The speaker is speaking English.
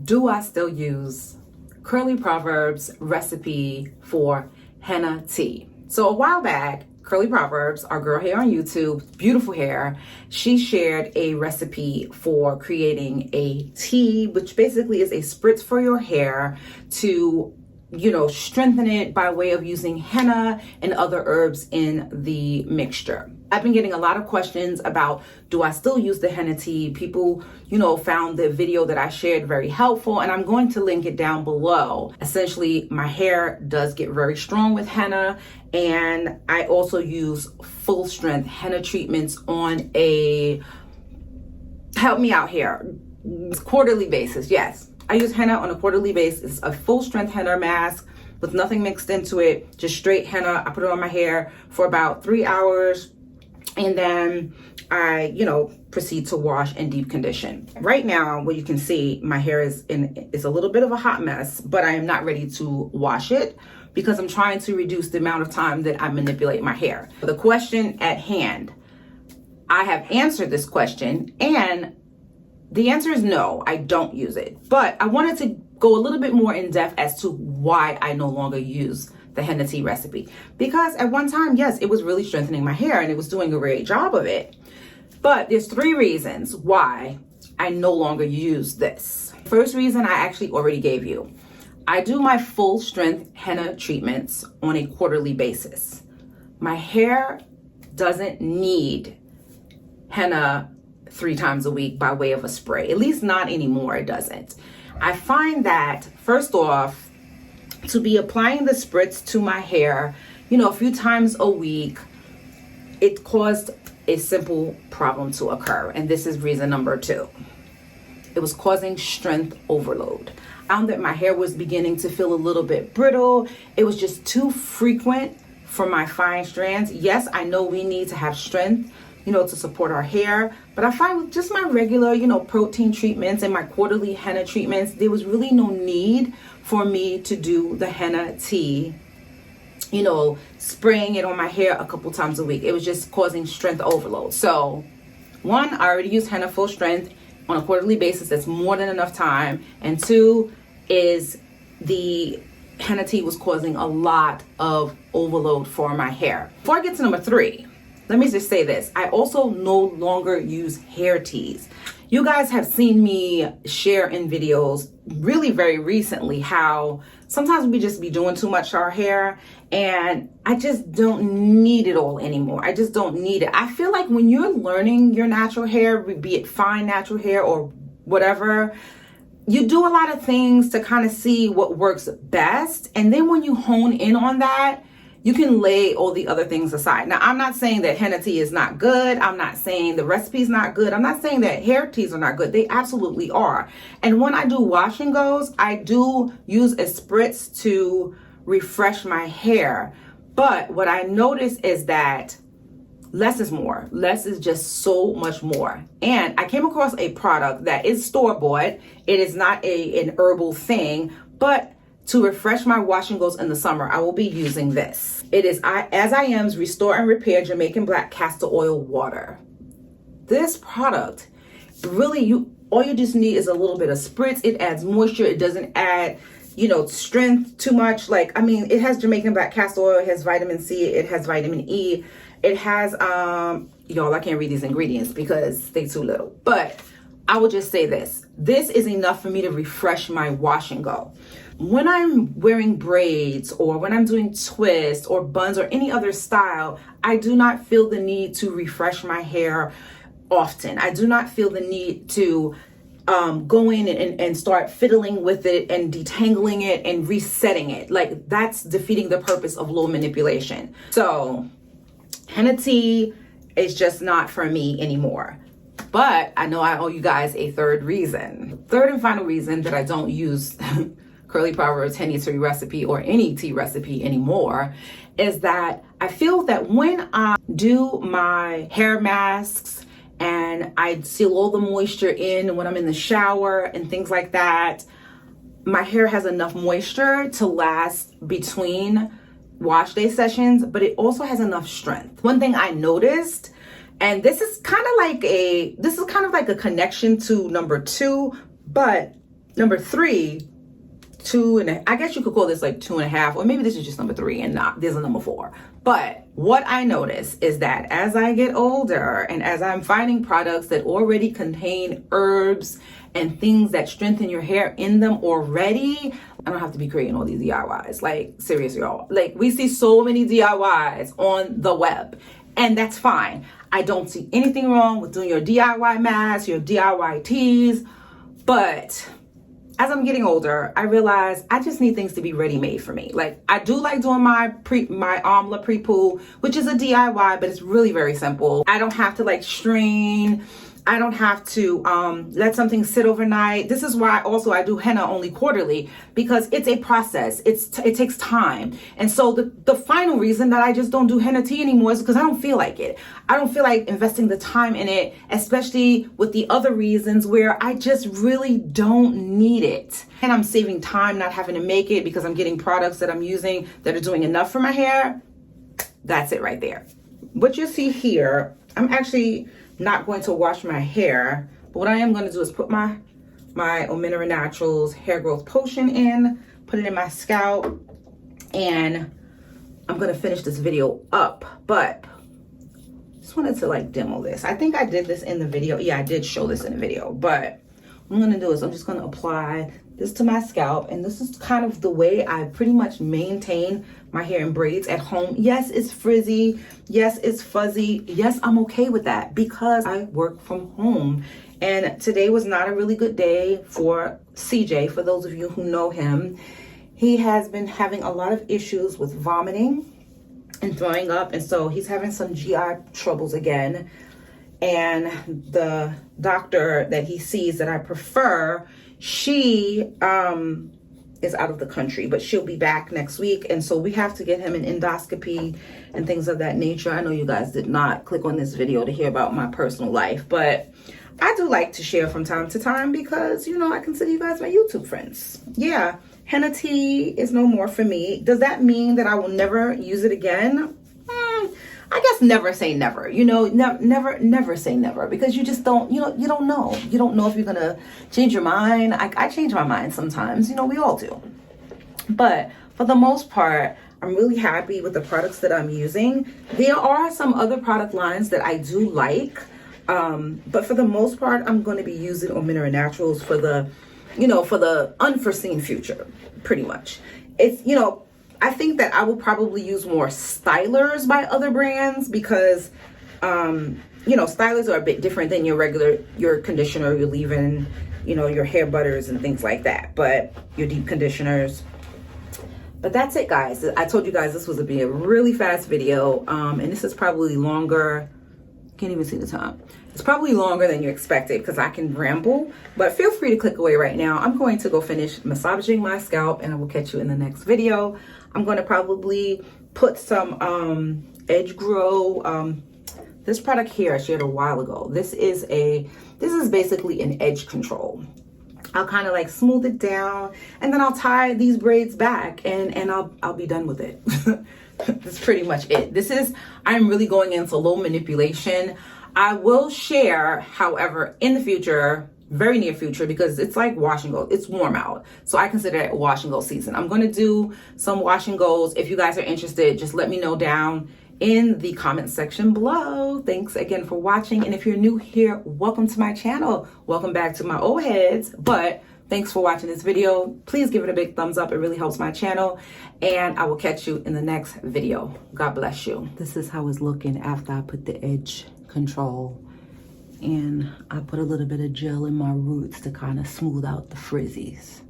Do I still use Curly Proverbz recipe for henna tea? So a while back, Curly Proverbz, our girl here on YouTube, beautiful hair, she shared a recipe for creating a tea, which basically is a spritz for your hair to strengthen it by way of using henna and other herbs in the mixture. I've been getting a lot of questions about, do I still use the henna tea? People, found the video that I shared very helpful, and I'm going to link it down below. Essentially, my hair does get very strong with henna, and I also use full strength henna treatments on a, help me out here, quarterly basis. Yes. I use henna on a quarterly basis, a full strength henna mask with nothing mixed into it, just straight henna. I put it on my hair for about 3 hours, and then I, proceed to wash and deep condition. Right now, what you can see, my hair is a little bit of a hot mess, but I am not ready to wash it because I'm trying to reduce the amount of time that I manipulate my hair. The question at hand, I have answered this question, and the answer is no, I don't use it. But I wanted to go a little bit more in depth as to why I no longer use the henna tea recipe. Because at one time, yes, it was really strengthening my hair and it was doing a great job of it. But there's 3 reasons why I no longer use this. First reason I actually already gave you. I do my full strength henna treatments on a quarterly basis. My hair doesn't need henna 3 times a week by way of a spray, at least not anymore. It doesn't. I find that, first off, to be applying the spritz to my hair, a few times a week, it caused a simple problem to occur. And this is reason number 2. It was causing strength overload. I found that my hair was beginning to feel a little bit brittle. It was just too frequent for my fine strands. Yes, I know we need to have strength, to support our hair. But I find with just my regular, protein treatments and my quarterly henna treatments, there was really no need for me to do the henna tea, spraying it on my hair a couple times a week. It was just causing strength overload. So 1, I already use henna full strength on a quarterly basis. That's more than enough time. And 2 is the henna tea was causing a lot of overload for my hair. Before I get to number 3, let me just say this. I also no longer use hair teas. You guys have seen me share in videos really very recently how sometimes we just be doing too much to our hair, and I just don't need it all anymore. I just don't need it. I feel like when you're learning your natural hair, be it fine natural hair or whatever, you do a lot of things to kind of see what works best. And then when you hone in on that, you can lay all the other things aside. Now, I'm not saying that henna tea is not good. I'm not saying the recipe is not good. I'm not saying that hair teas are not good. They absolutely are. And when I do wash and goes, I do use a spritz to refresh my hair. But what I notice is that less is more. Less is just so much more. And I came across a product that is store-bought. It is not an herbal thing, but to refresh my wash and goes in the summer, I will be using this. It is As I Am's Restore and Repair Jamaican Black Castor Oil Water. This product, really, all you just need is a little bit of spritz. It adds moisture. It doesn't add, strength too much. It has Jamaican Black Castor Oil. It has vitamin C. It has vitamin E. It has, y'all, I can't read these ingredients because they're too little. But I will just say this. This is enough for me to refresh my wash and go. When I'm wearing braids or when I'm doing twists or buns or any other style, I do not feel the need to refresh my hair often. I do not feel the need to go in and start fiddling with it and detangling it and resetting it. Like, that's defeating the purpose of low manipulation. So henna tea is just not for me anymore. But I know I owe you guys a 3rd reason. 3rd and final reason that I don't use Curly Proverbz Henna Tea recipe or any tea recipe anymore is that I feel that when I do my hair masks and I seal all the moisture in when I'm in the shower and things like that, my hair has enough moisture to last between wash day sessions, but it also has enough strength. One thing I noticed, and this is kind of like a connection to number 2, but number 3, I guess you could call this like 2.5, or maybe this is just number 3 and not, there's a number 4. But what I notice is that as I get older and as I'm finding products that already contain herbs and things that strengthen your hair in them already, I don't have to be creating all these DIYs. Like, seriously, y'all. Like, we see so many DIYs on the web, and that's fine. I don't see anything wrong with doing your DIY masks, your DIY teas, but as I'm getting older, I realize I just need things to be ready-made for me. Like, I do like doing my Amla pre-poo, which is a DIY, but it's really very simple. I don't have to like strain. I don't have to let something sit overnight. This is why also I do henna only quarterly, because it's a process. It takes time. And so the final reason that I just don't do henna tea anymore is because I don't feel like it. I don't feel like investing the time in it, especially with the other reasons where I just really don't need it. And I'm saving time not having to make it because I'm getting products that I'm using that are doing enough for my hair. That's it right there. What you see here, I'm actually not going to wash my hair, but what I am going to do is put my Mineral Naturals hair growth potion in, put it in my scalp, and I'm going to finish this video up. But just wanted to like demo this. I think I did this in the video. Yeah, I did show this in the video. But what I'm going to do is I'm just going to apply this to my scalp, and this is kind of the way I pretty much maintain my hair in braids at home. Yes, it's frizzy. Yes, it's fuzzy. Yes, I'm okay with that because I work from home. And today was not a really good day for CJ. For those of you who know him, he has been having a lot of issues with vomiting and throwing up. And so he's having some GI troubles again. And the doctor that he sees that I prefer, she is out of the country, but she'll be back next week. And so we have to get him an endoscopy and things of that nature. I know you guys did not click on this video to hear about my personal life, but I do like to share from time to time because, you know, I consider you guys my YouTube friends. Yeah, henna tea is no more for me. Does that mean that I will never use it again? I guess never say never, you know, never say never, because you just don't, you know, you don't know. You don't know if you're going to change your mind. I change my mind sometimes, you know, we all do. But for the most part, I'm really happy with the products that I'm using. There are some other product lines that I do like. But for the most part, I'm going to be using Mineral Naturals for the, you know, for the unforeseen future, pretty much. It's, you know, I think that I will probably use more stylers by other brands because, you know, stylers are a bit different than your conditioner, your leave-in, you know, your hair butters and things like that, but your deep conditioners. But that's it, guys. I told you guys this was be a really fast video, and this is probably longer. Can't even see the time. It's probably longer than you expected because I can ramble, but feel free to click away right now. I'm going to go finish massaging my scalp and I will catch you in the next video. I'm going to probably put some Edge Grow. This product here I shared a while ago. This is basically an edge control. I'll kind of like smooth it down and then I'll tie these braids back and I'll be done with it. That's pretty much it. I'm really going into low manipulation. I will share, however, in the future, very near future, because it's like wash and go. It's warm out. So I consider it wash and go season. I'm going to do some wash and goes. If you guys are interested, just let me know down in the comment section below. Thanks again for watching. And if you're new here, welcome to my channel. Welcome back to my old heads. But thanks for watching this video. Please give it a big thumbs up. It really helps my channel. And I will catch you in the next video. God bless you. This is how it's looking after I put the edge control. And I put a little bit of gel in my roots to kind of smooth out the frizzies.